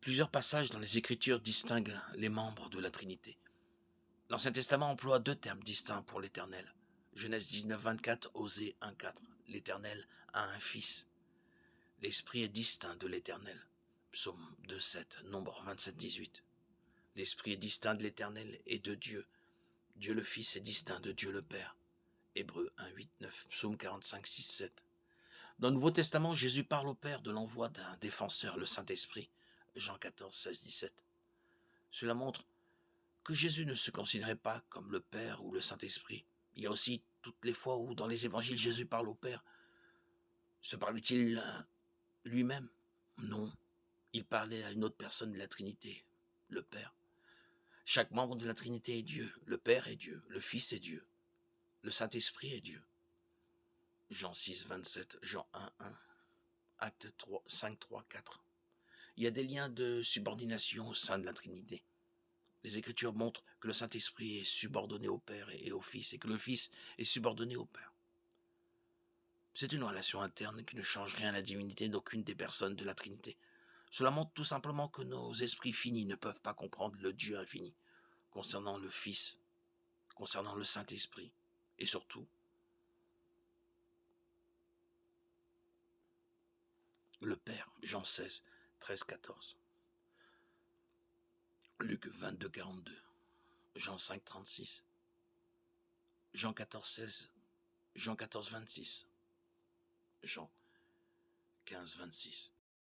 Plusieurs passages dans les Écritures distinguent les membres de la Trinité. L'Ancien Testament emploie deux termes distincts pour l'Éternel. Genèse 19, 24, Osée 1, 4. L'Éternel a un fils. L'Esprit est distinct de l'Éternel. Psaume 2, 7, Nombre 27, 18. L'Esprit est distinct de l'Éternel et de Dieu. Dieu le Fils est distinct de Dieu le Père. Hébreux 1, 8, 9, Psaume 45, 6, 7. Dans le Nouveau Testament, Jésus parle au Père de l'envoi d'un défenseur, le Saint-Esprit. Jean 14, 16, 17. Cela montre que Jésus ne se considérait pas comme le Père ou le Saint-Esprit. Il y a aussi toutes les fois où dans les évangiles Jésus parle au Père. Se parlait-il lui-même? Non. Il parlait à une autre personne de la Trinité, le Père. Chaque membre de la Trinité est Dieu. Le Père est Dieu, le Fils est Dieu, le Saint-Esprit est Dieu. Jean 6, 27, Jean 1, 1, Acte 3, 5, 3, 4. Il y a des liens de subordination au sein de la Trinité. Les Écritures montrent que le Saint-Esprit est subordonné au Père et au Fils, et que le Fils est subordonné au Père. C'est une relation interne qui ne change rien à la divinité d'aucune des personnes de la Trinité. Cela montre tout simplement que nos esprits finis ne peuvent pas comprendre le Dieu infini, concernant le Fils, concernant le Saint-Esprit, et surtout, le Père, Jean 16, 13, 14. Luc 22, 42. Jean 5, 36. Jean 14, 16. Jean 14, 26. Jean 15, 26.